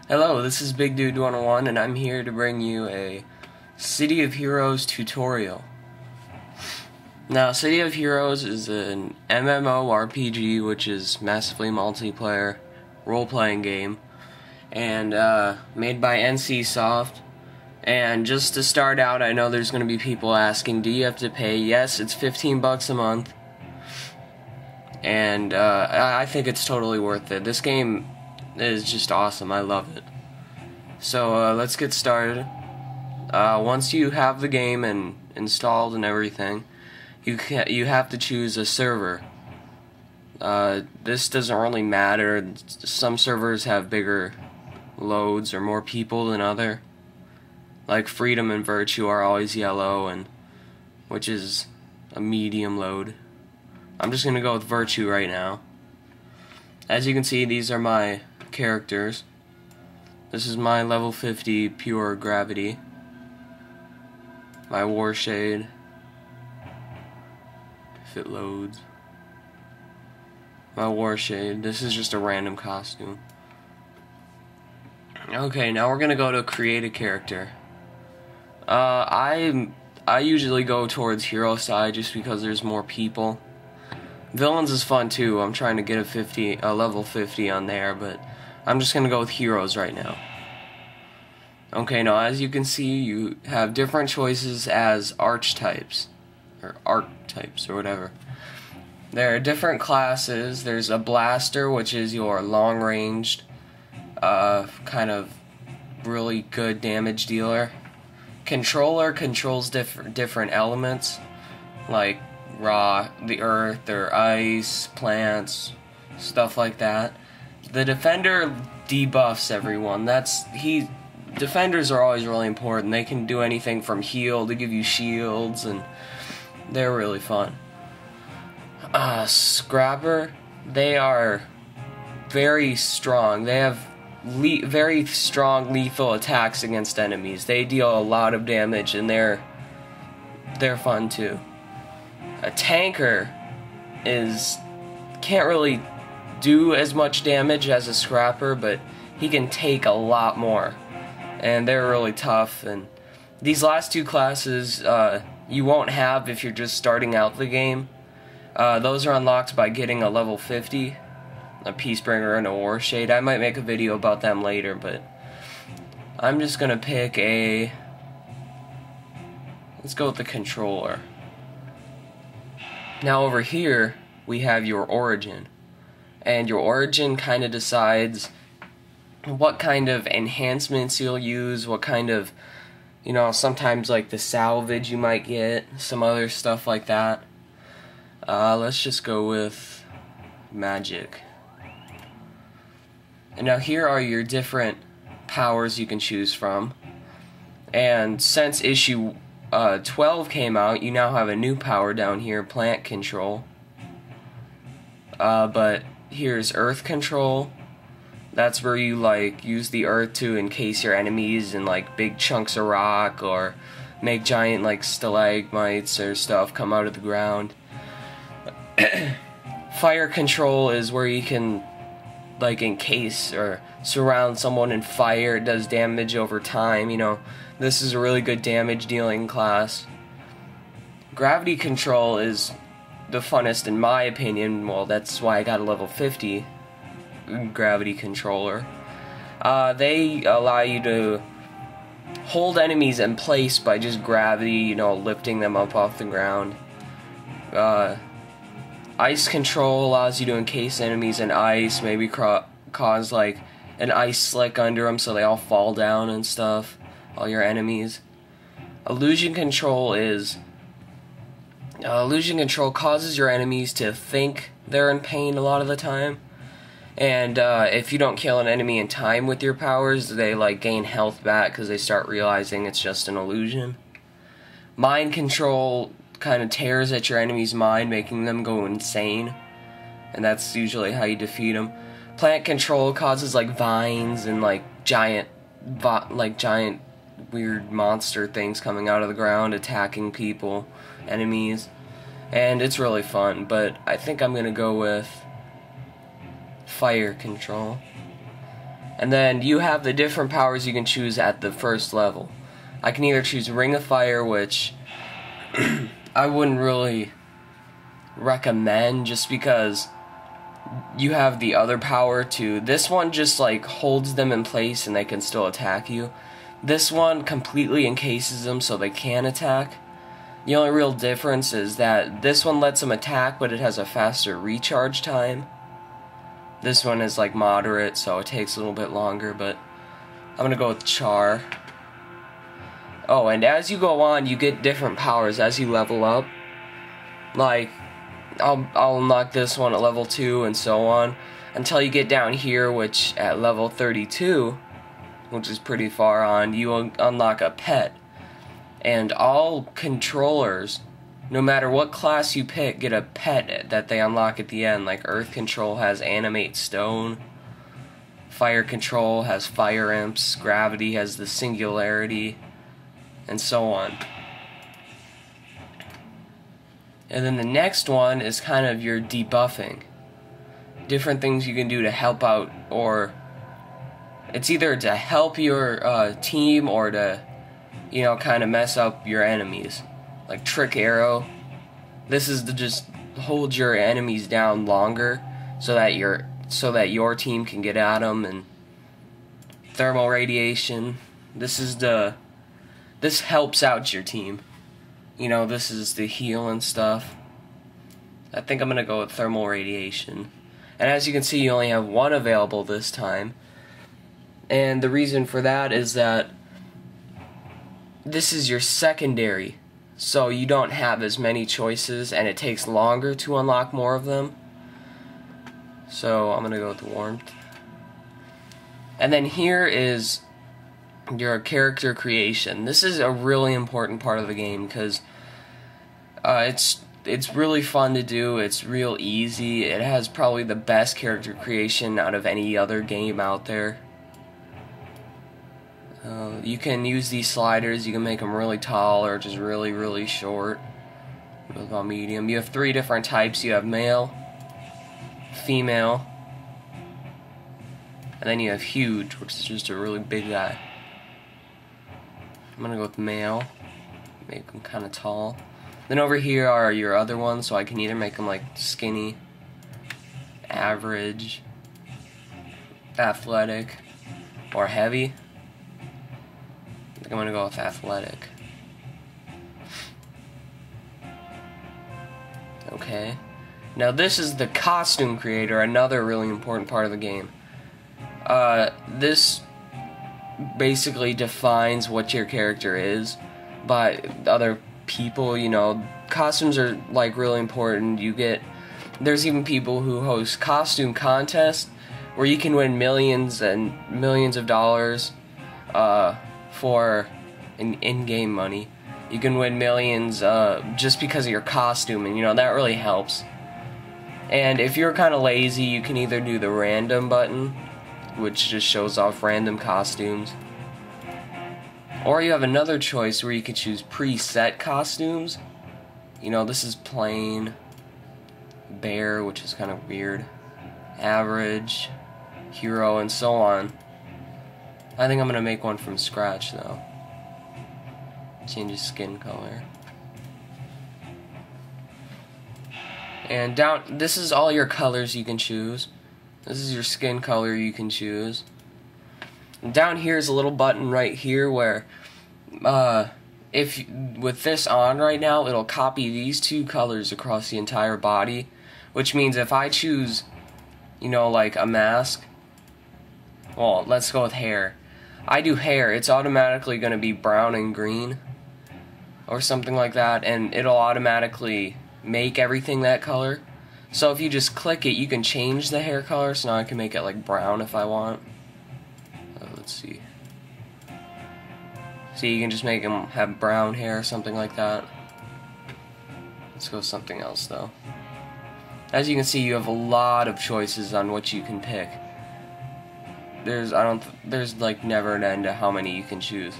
Hello, this is Big Dude 101 and I'm here to bring you a City of Heroes tutorial. Now, City of Heroes is an MMORPG, which is massively multiplayer role-playing game, and made by NCSoft. And just to start out, I know there's going to be people asking, do you have to pay? Yes, it's $15 a month, and I think it's totally worth it. This game is just awesome. I love it. So let's get started. Once you have the game and installed and everything, you have to choose a server. This doesn't really matter. Some servers have bigger loads or more people than other. Like Freedom and Virtue are always yellow, and which is a medium load. I'm just gonna go with Virtue right now. As you can see, these are my characters. This is my level 50 pure gravity. My Warshade. If it loads. My Warshade. This is just a random costume. Okay, now we're gonna go to create a character. I usually go towards hero side just because there's more people. Villains is fun too. I'm trying to get a level 50 on there, but I'm just gonna go with heroes right now. Okay, now as you can see, you have different choices as archetypes, or archetypes, or whatever. There are different classes. There's a blaster, which is your long-ranged, kind of really good damage dealer. Controller controls different elements, like the earth, or ice, plants, stuff like that. The defender debuffs everyone. Defenders are always really important. They can do anything from heal to give you shields, and they're really fun. Scrapper, they are very strong. They have very strong lethal attacks against enemies. They deal a lot of damage, and they're fun too. A tanker can't really do as much damage as a scrapper, but he can take a lot more, and they're really tough. And these last two classes you won't have if you're just starting out the game. Those are unlocked by getting a level 50, a Peacebringer and a Warshade. I might make a video about them later, but I'm just gonna pick let's go with the controller. Now over here we have your origin, and your origin kind of decides what kind of enhancements you'll use, what kind of, sometimes like the salvage you might get, some other stuff like that. Let's just go with magic. And now here are your different powers you can choose from. And since issue 12 came out, you now have a new power down here, plant control. But here's earth control. That's where you use the earth to encase your enemies in big chunks of rock, or make giant stalagmites or stuff come out of the ground. Fire control is where you can encase or surround someone in fire. It does damage over time. This is a really good damage dealing class. Gravity control is the funnest in my opinion. Well, that's why I got a level 50 gravity controller. They allow you to hold enemies in place by just gravity, lifting them up off the ground. Ice control allows you to encase enemies in ice, maybe cause an ice slick under them so they all fall down and stuff, all your enemies. Illusion control causes your enemies to think they're in pain a lot of the time, and if you don't kill an enemy in time with your powers, they gain health back because they start realizing it's just an illusion. Mind control kind of tears at your enemy's mind, making them go insane, and that's usually how you defeat them. Plant control causes vines and giant weird monster things coming out of the ground, attacking people, enemies, and it's really fun. But I think I'm gonna go with fire control. And then you have the different powers you can choose at the first level. I can either choose Ring of Fire, which I wouldn't really recommend just because you have the other power too. This one just like holds them in place and they can still attack you. This one completely encases them so they can attack. The only real difference is that this one lets them attack, but it has a faster recharge time. This one is like moderate, so it takes a little bit longer, but I'm gonna go with Char. Oh, and as you go on, you get different powers as you level up. Like, I'll unlock this one at level 2 and so on, until you get down here, which at level 32, which is pretty far on, you unlock a pet. And all controllers, no matter what class you pick, get a pet that they unlock at the end. Like Earth Control has Animate Stone, Fire Control has Fire Imps, Gravity has the Singularity, and so on. And then the next one is kind of your debuffing. Different things you can do to help out, or it's either to help your team or to, you know, kind of mess up your enemies. Like Trick Arrow. This is to just hold your enemies down longer so that your team can get at them. And Thermal Radiation. This helps out your team. You know, this is the heal and stuff. I think I'm gonna go with Thermal Radiation. And as you can see, you only have one available this time. And the reason for that is that this is your secondary, so you don't have as many choices and it takes longer to unlock more of them. So I'm gonna go with the Warmth. And then here is your character creation. This is a really important part of the game because it's really fun to do. It's real easy. It has probably the best character creation out of any other game out there. You can use these sliders. You can make them really tall or just really, really short. What about medium? You have 3 different types. You have male, female, and then you have huge, which is just a really big guy. I'm gonna go with male. Make them kind of tall. Then over here are your other ones, so I can either make them like skinny, average, athletic, or heavy. I think I'm gonna go with athletic. Okay. Now this is the costume creator, another really important part of the game. This basically defines what your character is by other people. You know, costumes are like really important. There's even people who host costume contests where you can win millions and millions of dollars for in-game money. You can win millions just because of your costume, and you know that really helps. And if you're kind of lazy, you can either do the random button, which just shows off random costumes, or you have another choice where you can choose preset costumes. You know, this is plain, bear, which is kind of weird, average, hero, and so on. I think I'm gonna make one from scratch though. Change his skin color. And this is all your colors you can choose. This is your skin color you can choose. And down here is a little button right here where, with this on right now, it'll copy these 2 colors across the entire body. Which means if I choose, you know, like a mask, well, let's go with hair. I do hair, it's automatically going to be brown and green, or something like that, and it'll automatically make everything that color. So if you just click it, you can change the hair color, so now I can make it like brown if I want. Let's see. See, you can just make them have brown hair or something like that. Let's go with something else though. As you can see, you have a lot of choices on what you can pick. There's like never an end to how many you can choose.